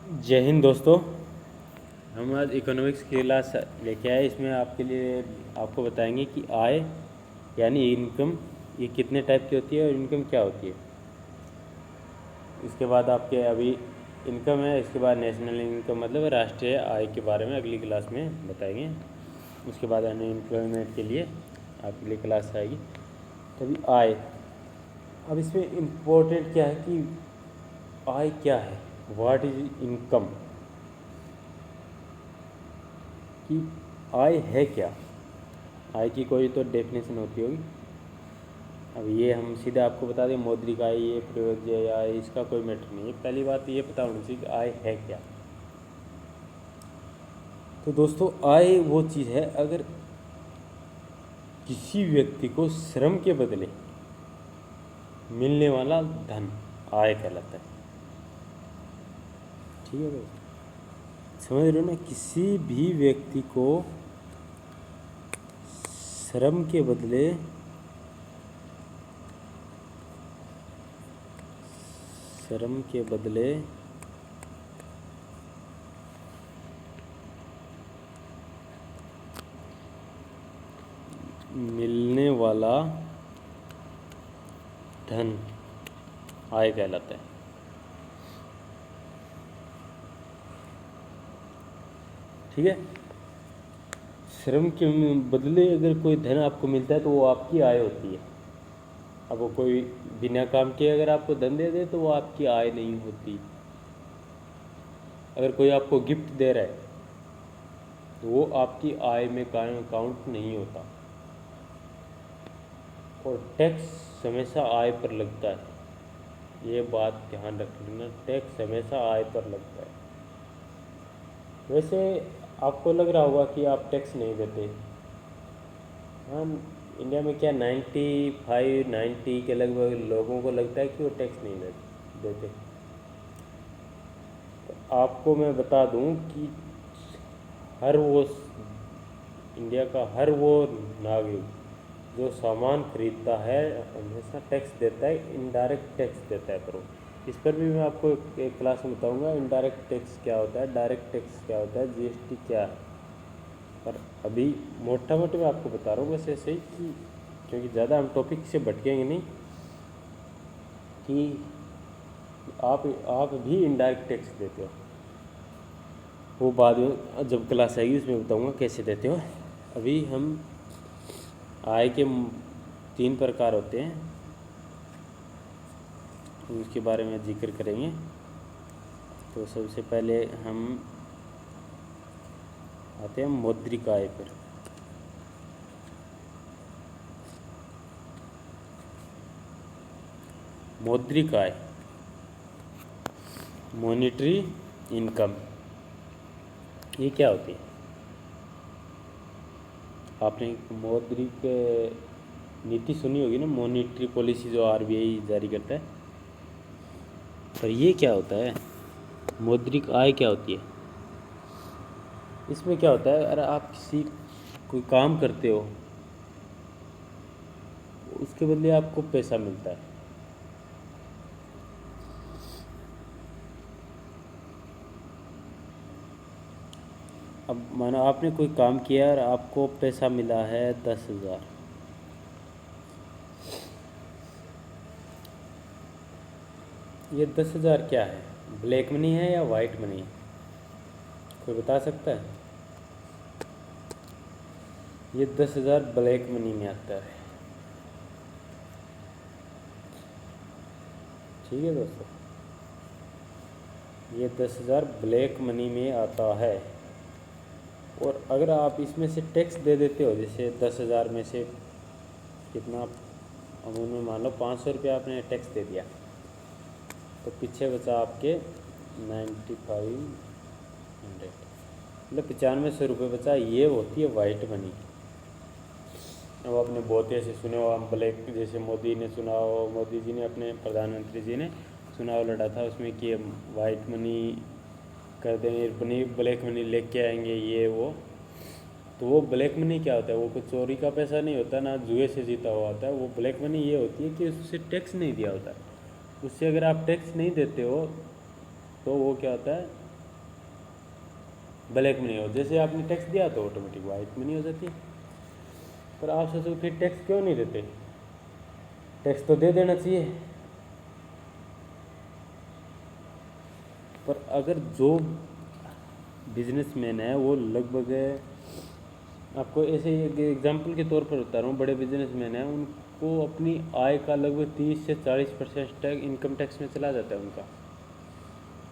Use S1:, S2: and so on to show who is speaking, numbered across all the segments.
S1: जय हिंद दोस्तों। हम आज इकोनॉमिक्स की क्लास लेके आए। इसमें आपके लिए आपको बताएंगे कि आय यानी इनकम ये कितने टाइप की होती है और इनकम क्या होती है। इसके बाद आपके अभी इनकम है, इसके बाद नेशनल इनकम मतलब राष्ट्रीय आय के बारे में अगली क्लास में बताएंगे। उसके बाद अनएम्प्लॉयमेंट के लिए आपके लिए क्लास आएगी। तभी आय, अब इसमें इम्पोर्टेंट क्या है कि आय क्या है, व्हाट इज इनकम, कि आय है क्या। आय की कोई तो डेफिनेशन होती होगी। अब ये हम सीधे आपको बता दें मौद्रिक आय, ये प्रयोज्य आय, इसका कोई मैटर नहीं है। पहली बात ये पता होनी चाहिए कि आय है क्या। तो दोस्तों आय वो चीज़ है अगर किसी व्यक्ति को श्रम के बदले मिलने वाला धन आय कहलाता है। ठीक है दोस्तों, समझ रहे हो ना। किसी भी व्यक्ति को श्रम के बदले मिलने वाला धन आय कहलाता है। ठीक है, श्रम के बदले अगर कोई धन आपको मिलता है तो वो आपकी आय होती है। अब वो कोई बिना काम किए अगर आपको धन दे दे तो वो आपकी आय नहीं होती। अगर कोई आपको गिफ्ट दे रहा है तो वो आपकी आय में काउंट नहीं होता। और टैक्स हमेशा आय पर लगता है, ये बात ध्यान रख लेना। टैक्स हमेशा आय पर लगता है। वैसे आपको लग रहा होगा कि आप टैक्स नहीं देते। हाँ, इंडिया में क्या 95-90 के लगभग लोगों को लगता है कि वो टैक्स नहीं देते। तो आपको मैं बता दूं कि हर वो इंडिया का हर वो नागरिक जो सामान खरीदता है हमेशा टैक्स देता है, इनडायरेक्ट टैक्स देता है। पर इस पर भी मैं आपको एक क्लास में बताऊंगा इनडायरेक्ट टैक्स क्या होता है, डायरेक्ट टैक्स क्या होता है, जीएसटी क्या है। पर अभी मोटा मोटी मैं आपको बता रहा हूँ बस ऐसे ही कि क्योंकि ज़्यादा हम टॉपिक से भटकेंगे नहीं, कि आप भी इनडायरेक्ट टैक्स देते हो। वो बाद में जब क्लास आएगी उसमें बताऊंगा कैसे देते हो। अभी हम आय के 3 प्रकार होते हैं, उसके बारे में जिक्र करेंगे। तो सबसे पहले हम आते हैं मौद्रिक आय पर। मौद्रिक आय, मॉनिटरी इनकम, ये क्या होती है। आपने मौद्रिक नीति सुनी होगी ना, मॉनिटरी पॉलिसी जो आरबीआई जारी करता है। पर ये क्या होता है, मौद्रिक आय क्या होती है। इसमें क्या होता है, अगर आप कोई काम करते हो उसके बदले आपको पैसा मिलता है। अब मानो आपने कोई काम किया और आपको पैसा मिला है 10,000। ये 10,000 क्या है, ब्लैक मनी है या वाइट मनी है, कोई बता सकता है। ये 10,000 ब्लैक मनी में आता है। ठीक है दोस्तों, ये 10,000 ब्लैक मनी में आता है। और अगर आप इसमें से टैक्स दे देते हो, जैसे 10,000 में से कितना, अब उन्होंने मान लो 500 रुपया आपने टैक्स दे दिया, तो पीछे बचा आपके 9500, मतलब 9500 रुपये बचा। ये होती है वाइट मनी। अब आपने बहुत ऐसे सुने हो, हम ब्लैक, जैसे मोदी ने सुना हो, मोदी जी ने अपने प्रधानमंत्री जी ने चुनाव लड़ा था उसमें कि वाइट मनी कर देंगे, अपनी ब्लैक मनी लेके आएंगे ये वो। तो वो ब्लैक मनी क्या होता है, वो कुछ चोरी का पैसा नहीं होता ना, जुए से जीता हुआ होता है। वो ब्लैक मनी ये होती है कि उससे टैक्स नहीं दिया होता है। उससे अगर आप टैक्स नहीं देते हो तो वो क्या होता है, ब्लैक मनी हो। जैसे आपने टैक्स दिया तो ऑटोमेटिक वाइट मनी हो जाती है। पर आप सोचो फिर टैक्स क्यों नहीं देते, टैक्स तो दे देना चाहिए। पर अगर जो बिजनेसमैन है वो लगभग, आपको ऐसे ही एग्जाम्पल के तौर पर बता रहा हूँ, बड़े बिजनेसमैन हैं उनको अपनी आय का लगभग 30 से 40% इनकम टैक्स में चला जाता है उनका।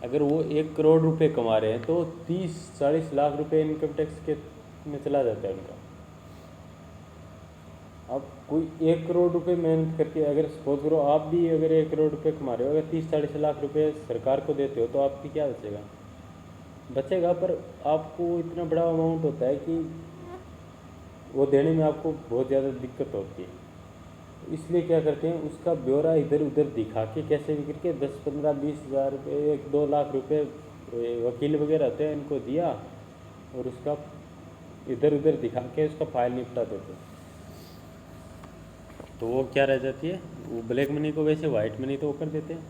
S1: अगर वो 1 करोड़ रुपए कमा रहे हैं तो 30-40 लाख रुपए इनकम टैक्स के में चला जाता है उनका। अब कोई 1 करोड़ रुपए मेहनत करके, अगर सपोज करो आप भी अगर 1 करोड़ रुपए कमा रहे हो, अगर 30-40 लाख रुपए सरकार को देते हो तो आपकी क्या बचेगा, बचेगा। पर आपको इतना बड़ा अमाउंट होता है कि वो देने में आपको बहुत ज़्यादा दिक्कत होती है। इसलिए क्या करते हैं, उसका ब्यौरा इधर उधर दिखा के कैसे भी करके 10-15-20 हज़ार रुपये 1-2 लाख रुपए वकील वगैरह होते हैं इनको दिया, और उसका इधर उधर दिखा के उसका फाइल निपटा देते हैं। तो वो क्या रह जाती है, वो ब्लैक मनी को वैसे वाइट मनी तो वो कर देते हैं।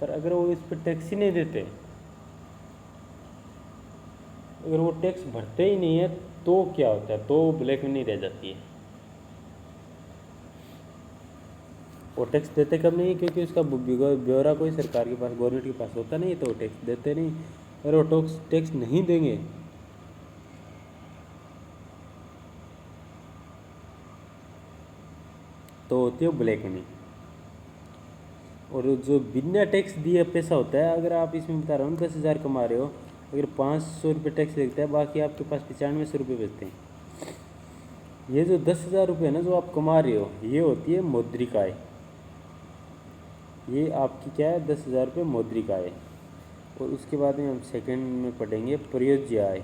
S1: पर अगर वो इस पर टैक्स ही नहीं देते, अगर वो टैक्स भरते ही नहीं है तो क्या होता है, तो ब्लैक मनी रह जाती है। वो टैक्स देते कब नहीं, क्योंकि उसका ब्यौरा कोई सरकार के पास, गवर्नमेंट के पास होता नहीं, तो वो टैक्स देते नहीं। अगर वो टैक्स नहीं देंगे तो होती है ब्लैक मनी। और जो बिना टैक्स दिए पैसा होता है, अगर आप इसमें बता रहा हूँ 10,000 कमा रहे हो, अगर 500 रुपये टैक्स लगता है, बाकी आपके पास 9500 रुपये बचते हैं। ये जो 10,000 रुपये ना जो आप कमा रहे हो, ये होती है मौद्रिक आय। ये आपकी क्या है, 10,000 रुपये मौद्रिक आय। और उसके बाद में हम सेकंड में पढ़ेंगे प्रयोज्य आय।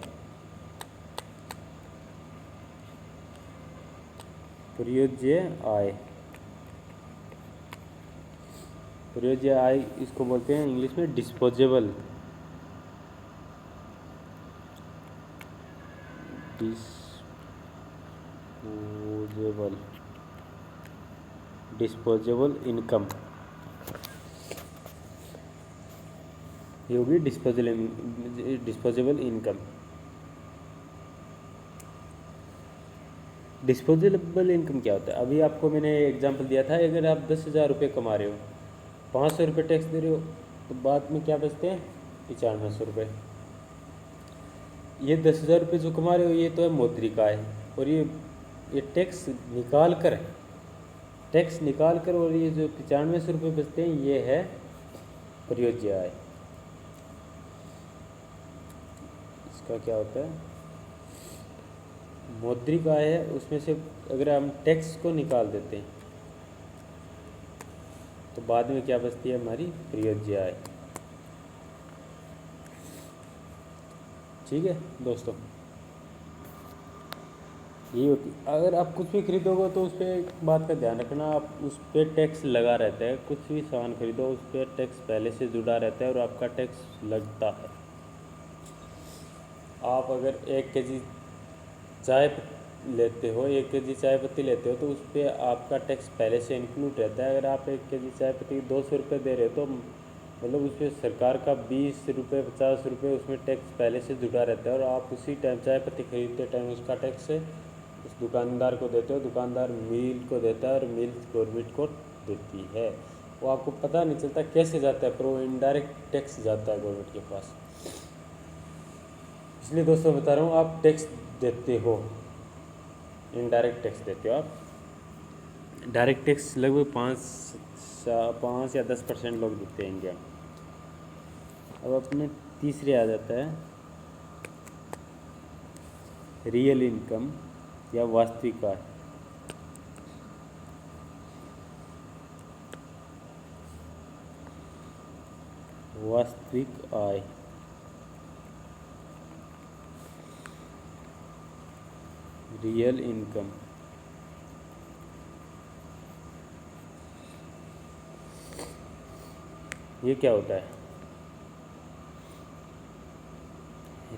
S1: प्रयोज्य आय, प्रयोज्य आय इसको बोलते हैं इंग्लिश में डिस्पोजेबल, डिस्पोजेबल इनकम, ये होगी डिस्पोजेबल इनकम। डिस्पोजेबल इनकम क्या होता है, अभी आपको मैंने एग्जांपल दिया था, अगर आप 10,000 रुपये कमा रहे हो, 500 रुपये टैक्स दे रहे हो, तो बाद में क्या बचते हैं, 9500 रुपये। ये 10,000 रुपये जो कमा रहे हो ये तो है मौद्रिक आय। और ये टैक्स निकाल कर और ये जो 9500 रुपये बचते हैं ये है प्रयोज्य आय। इसका क्या होता है, मौद्रिक आय है, उसमें से अगर हम टैक्स को निकाल देते हैं तो बाद में क्या बचती है, हमारी प्रयोज्य आय। ठीक है दोस्तों, ये होती। अगर आप कुछ भी खरीदोगे तो उस पर एक बात का ध्यान रखना, आप उस पर टैक्स लगा रहता है। कुछ भी सामान खरीदो उस पर टैक्स पहले से जुड़ा रहता है और आपका टैक्स लगता है। आप अगर 1 kg चाय लेते हो, 1 kg चाय पत्ती लेते हो, तो उस पर आपका टैक्स पहले से इंक्लूड रहता है। अगर आप 1 kg चाय पत्ती 200 रुपये दे रहे हो तो मतलब उस पर सरकार का 20 रुपये 50 रुपये उसमें टैक्स पहले से जुड़ा रहता है। और आप उसी टाइम चाय पत्ती खरीदते टाइम उसका टैक्स उस दुकानदार को देते हो, दुकानदार मिल को देता है और मिल गवर्नमेंट को देती है। वो आपको पता नहीं चलता कैसे जाता है, पर वो इनडायरेक्ट टैक्स जाता है गवर्नमेंट के पास। इसलिए दोस्तों बता रहा हूँ, आप टैक्स देते हो, इनडायरेक्ट टैक्स देते हो आप। डायरेक्ट टैक्स लगभग 5 या 10% लोग देते हैं इंडिया में। अब अपने तीसरे आ जाता है रियल इनकम या वास्तविक आय। वास्तविक आय, रियल इनकम, ये क्या होता है,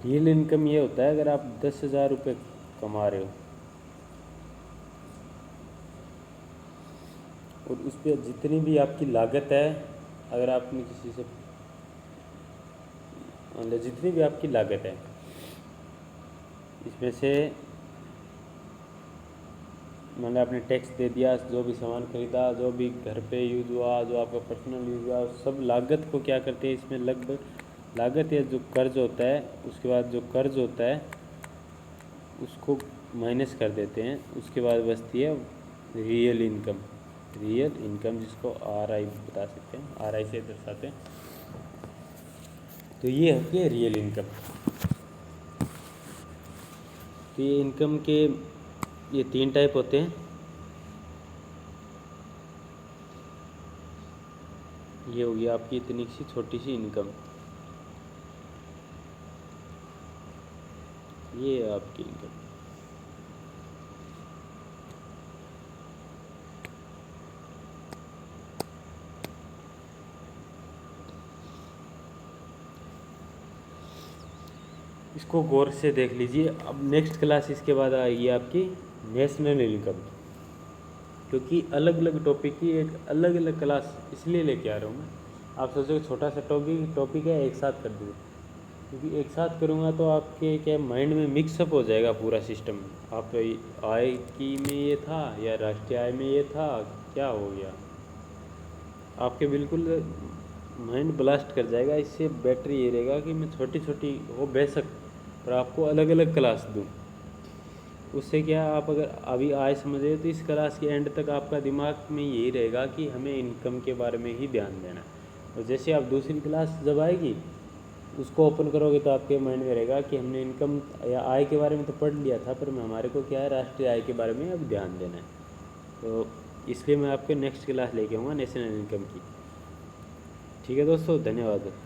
S1: रियल इनकम ये होता है अगर आप 10,000 रुपये कमा रहे हो और उस पर जितनी भी आपकी लागत है, अगर आपने किसी से मतलब जितनी भी आपकी लागत है इसमें से मैंने अपने टैक्स दे दिया, जो भी सामान खरीदा, जो भी घर पे यूज़ हुआ, जो आपका पर्सनल यूज़ हुआ, सब लागत को क्या करते हैं इसमें, लगभग लागत या जो कर्ज होता है, उसके बाद जो कर्ज होता है उसको माइनस कर देते हैं। उसके बाद बचती है रियल इनकम। रियल इनकम जिसको RI बता सकते हैं, RI से दर्शाते हैं। तो ये होती है रियल इनकम। तो ये इनकम के ये 3 टाइप होते हैं। ये होगी आपकी इतनी सी छोटी सी इनकम, ये है आपकी इनकम। इसको गौर से देख लीजिए। अब नेक्स्ट क्लास इसके बाद आएगी आपकी नेशनल इनकम, क्योंकि अलग अलग टॉपिक की एक अलग अलग क्लास इसलिए लेके आ रहा हूँ मैं। आप सोचो छोटा सा टॉपिक है, एक साथ कर दूँ, क्योंकि एक साथ करूँगा तो आपके क्या माइंड में मिक्सअप हो जाएगा पूरा सिस्टम। आप आय की में ये था या राष्ट्रीय आय में ये था, क्या हो गया, आपके बिल्कुल माइंड ब्लास्ट कर जाएगा। इससे बेटर ये रहेगा कि मैं छोटी छोटी वो बेशक पर आपको अलग अलग क्लास दूँ। उससे क्या, आप अगर अभी आय समझ रहे हो तो इस क्लास के एंड तक आपका दिमाग में यही रहेगा कि हमें इनकम के बारे में ही ध्यान देना है। और जैसे आप दूसरी क्लास जब आएगी उसको ओपन करोगे तो आपके माइंड में रहेगा कि हमने इनकम या आय के बारे में तो पढ़ लिया था, पर हमारे को क्या है राष्ट्रीय आय के बारे में अब ध्यान देना है। तो इसलिए मैं आपके नेक्स्ट क्लास लेके आऊँगा नेशनल इनकम की। ठीक है दोस्तों, धन्यवाद।